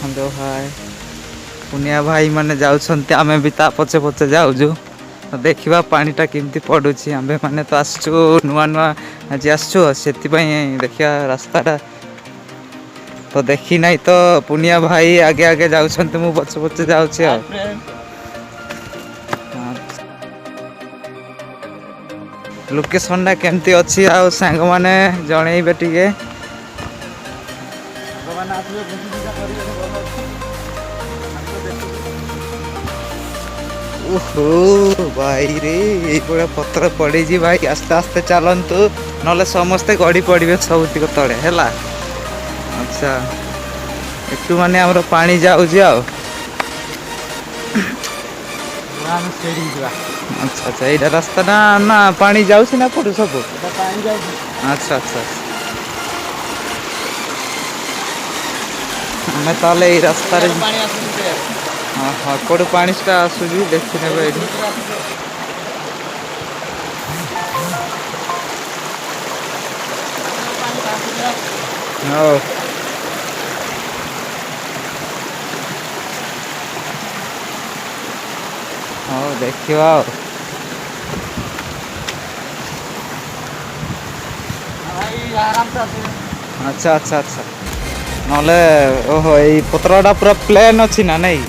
ଦେଖନ୍ତୁ ଭାଇ ପୁନିଆ ଭାଇ ମାନେ ଯାଉଛନ୍ତି, ଆମେ ବି ତା ପଛେ ପଛେ ଯାଉଛୁ। ଦେଖିବା ପାଣିଟା କେମିତି ପଡ଼ୁଛି। ଆମ୍ଭେ ମାନେ ତ ଆସିଛୁ ନୂଆ ନୂଆ ଆଜି ଆସିଛୁ, ସେଥିପାଇଁ ଦେଖିବା ରାସ୍ତାଟା ତ ଦେଖି ନାହିଁ ତ। ପୁନିଆ ଭାଇ ଆଗେ ଆଗେ ଯାଉଛନ୍ତି, ମୁଁ ପଛେ ପଛେ ଯାଉଛି ଆଉ। ଲୋକେସନଟା କେମିତି ଅଛି ଆଉ ସାଙ୍ଗମାନେ ଜଣେଇବେ ଟିକେ। ଓହୋ ଭାଇରେ ଏଇଭଳିଆ ପଥର ପଡ଼ିଛି ଭାଇ, ଆସ୍ତେ ଆସ୍ତେ ଚାଲନ୍ତୁ ନହେଲେ ସମସ୍ତେ ଗଡ଼ି ପଡ଼ିବେ ସବୁତିକ ତଳେ ହେଲା। ଆଚ୍ଛା ଏଠୁ ମାନେ ଆମର ପାଣି ଯାଉଛି ଆଉ। ଆଚ୍ଛା ଆଚ୍ଛା ଏଇଟା ରାସ୍ତା ନା ପାଣି ଯାଉଛି ନା ଏପଟୁ ସବୁ? ଆଚ୍ଛା ଆଚ୍ଛା ଆମେ ତାହେଲେ ଏଇ ରାସ୍ତାରେ ହଁ ହଁ ଏପଟୁ ପାଣିଟା ଆସୁଛି ଦେଖିନେବେ ଏଇଠି। ହଉ ହଉ ଦେଖିବା ଆଉ। ଆଚ୍ଛା ଆଚ୍ଛା ଆଚ୍ଛା ନହେଲେ ଓହୋ ଏଇ ପତ୍ରଟା ପୁରା ପ୍ଲେନ୍ ଅଛି ନା ନାଇଁ?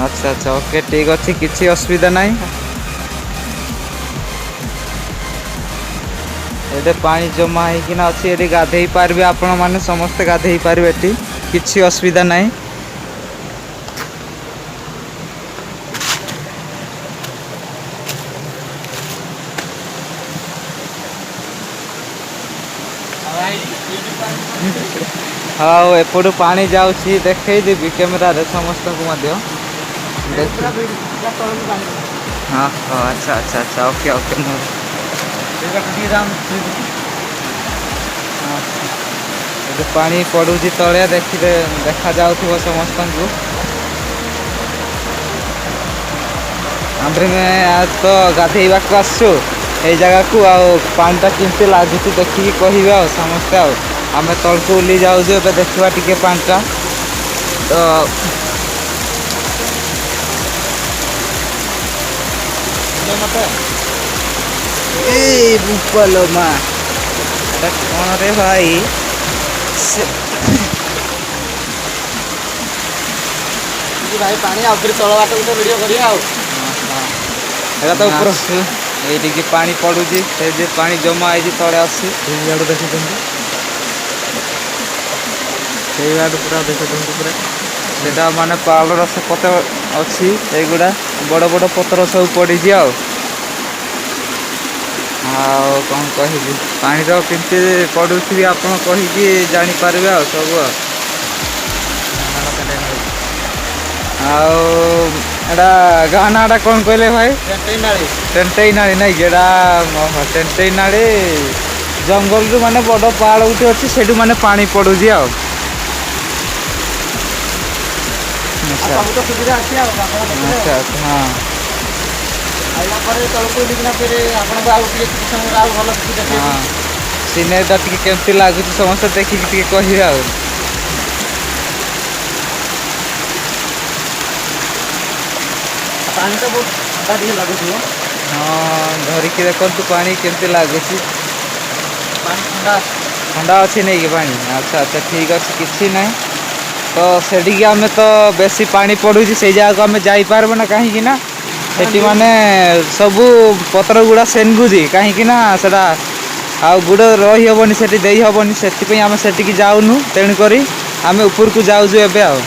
ଆଚ୍ଛା ଆଚ୍ଛା ଓକେ ଠିକ୍ ଅଛି, କିଛି ଅସୁବିଧା ନାହିଁ। ଏଠି ପାଣି ଜମା ହେଇକିନା ଅଛି, ଏଠି ଗାଧେଇ ପାରିବେ ଆପଣ ମାନେ ସମସ୍ତେ ଗାଧେଇ ପାରିବେ ଏଠି କିଛି ଅସୁବିଧା ନାହିଁ। ହଉ ଏପଟୁ ପାଣି ଯାଉଛି, ଦେଖେଇଦେବି କ୍ୟାମେରାରେ ସମସ୍ତଙ୍କୁ ମଧ୍ୟ। ହଁ ହଁ ଆଚ୍ଛା ଆଚ୍ଛା ଆଚ୍ଛା ଓକେ ଓକେ ମୁଁ ଏଠି ପାଣି ପଡୁଛି ତଳେ, ଦେଖିଲେ ଦେଖାଯାଉଥିବ ସମସ୍ତଙ୍କୁ। ଆମ୍ଭେ ତ ଗାଧେଇବାକୁ ଆସିଛୁ ଏଇ ଜାଗାକୁ, ଆଉ ପାଣିଟା କେମିତି ଲାଗୁଛି ଦେଖିକି କହିବେ ଆଉ ସମସ୍ତେ ଆଉ। ଆମେ ତଳକୁ ଓହ୍ଲେଇ ଯାଉଛୁ ଏବେ, ଦେଖିବା ଟିକେ ପାଣିଟା ତ ଏଇ ବୋପାଲୋ ମା ଏଟା କଣରେ ଭାଇ ସେ ଭାଇ ପାଣି ଆଉଥରେ ତଳ ବାଟକୁ ତ ଭିଡିଓ କରିବା ଆଉ। ଏଟା ତ ଉପର ଏଇଠିକି ପାଣି ପଡୁଛି, ସେ ଯେ ପାଣି ଜମା ହେଇଛି ତଳେ ଅଛି। ସେଇଆଡୁ ଦେଖୁଛନ୍ତି, ସେଇଆଡୁ ପୁରା ଦେଖୁଛନ୍ତି ପୁରା ସେଟା ମାନେ ପାଳର ସେପଟେ ଅଛି, ଏଇଗୁଡା ବଡ ବଡ ପଥର ସବୁ ପଡିଛି ଆଉ। ଆଉ କଣ କହିବି, ପାଣିର କେମିତି ପଡୁଥିବି ଆପଣ କହିକି ଜାଣିପାରିବେ ଆଉ ସବୁ ଆଉ। ଆଉ ଏଟା ଗାଁ ନାଁ ଟା କଣ କହିଲେ ଭାଇ? ଟେଣ୍ଟେଇ ନାଳି ନାଇଁ କି, ଏଟା ଟେଣ୍ଟେଇ ନାଳି ଜଙ୍ଗଲରୁ ମାନେ ବଡ ପାହାଡ ଗୋଟେ ଅଛି, ସେଇଠୁ ମାନେ ପାଣି ପଡୁଛି ଆଉ। ଆଉ ଆଚ୍ଛା ସବୁ ତ ସୁବିଧା ଅଛି ଆଉ ଆପଣ ଦେଖିଲେ ଆଉ। ଆଚ୍ଛା ଆଚ୍ଛା ହଁ ଆଇଲା ପରେ ତଳକୁ ଓହ୍ଲେଇକିନା ଫେରେ ଆପଣଙ୍କୁ ଆଉ ଟିକେ କିଛି ସମୟରେ ଆଉ ଭଲ କିଛି ଦେଖେଇବୁ। ହଁ ସିନେରୀଟା ଟିକେ କେମିତି ଲାଗୁଛି ସମସ୍ତେ ଦେଖିକି ଟିକେ କହିବେ ଆଉ। ପାଣି ତ ବହୁତ ଥଣ୍ଡା ଟିକେ ଲାଗୁଥିବ। ହଁ ଧରିକି ଦେଖନ୍ତୁ ପାଣି କେମିତି ଲାଗୁଛି। ପାଣି ଥଣ୍ଡା ଅଛି। ଥଣ୍ଡା ଅଛି ନେଇକି ପାଣି, ଆଚ୍ଛା ଆଚ୍ଛା ଠିକ୍ ଅଛି କିଛି ନାହିଁ। ତ ସେଠିକି ଆମେ ତ ବେଶୀ ପାଣି ପଡୁଛି ସେଇ ଜାଗାକୁ ଆମେ ଯାଇପାରିବୁ ନା, କାହିଁକି ନା ସେଠି ମାନେ ସବୁ ପତ୍ର ଗୁଡା ସେନଗୁଛି, କାହିଁକି ନା ସେଟା ଆଉ ଗୋଡ ରହି ହବନି ସେଠି, ଦେଇ ହବନି, ସେଥିପାଇଁ ଆମେ ସେଠିକି ଯାଉନୁ। ତେଣୁକରି ଆମେ ଉପରକୁ ଯାଉଛୁ ଏବେ ଆଉ।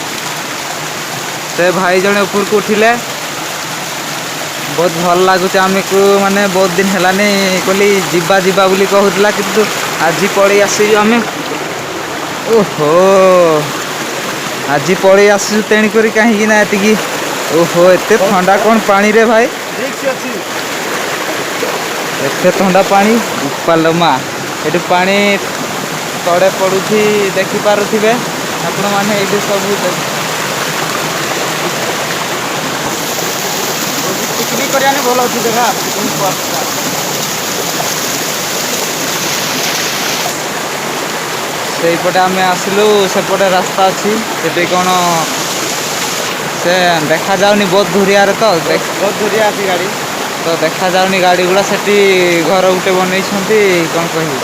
ସେ ଭାଇ ଜଣେ ଉପରକୁ ଉଠିଲେ, ବହୁତ ଭଲ ଲାଗୁଛି ଆମକୁ, ମାନେ ବହୁତ ଦିନ ହେଲାନି କହିଲି ଯିବା ଯିବା ବୋଲି କହୁଥିଲା କିନ୍ତୁ ଆଜି ପଳେଇ ଆସିଛୁ ଆମେ। ଓହୋ ଆଜି ପଳେଇ ଆସିଛୁ ତେଣୁକରି, କାହିଁକି ନା ଏତିକି ଓହୋ ଏତେ ଥଣ୍ଡା କଣ ପାଣିରେ ଭାଇ? ରିକ୍ସ ଅଛି। ଏତେ ଥଣ୍ଡା ପାଣି ବୋପାଲୋ ମା, ଏଠି ପାଣି ତଳେ ପଡୁଛି ଦେଖିପାରୁଥିବେ ଆପଣ ମାନେ, ଏଇଠି ସବୁ ପିକନିକ୍ କରିବା ପାଇଁ ଭଲ ଅଛି ଜାଗା, ପିକନିକ୍ ସ୍ପଟ୍। ସେଇପଟେ ଆମେ ଆସିଲୁ ସେପଟେ ରାସ୍ତା ଅଛି ସେଠି କ'ଣ ସେ ଦେଖାଯାଉନି ବହୁତ ଧୁରିଆରେ ତ ବହୁତ ଦୂରିଆ ଅଛି ଗାଡ଼ି। ତ ଦେଖାଯାଉନି ଗାଡ଼ି ଗୁଡ଼ା ସେଠି ଘର ଗୋଟେ ବନେଇଛନ୍ତି କ'ଣ କହିବି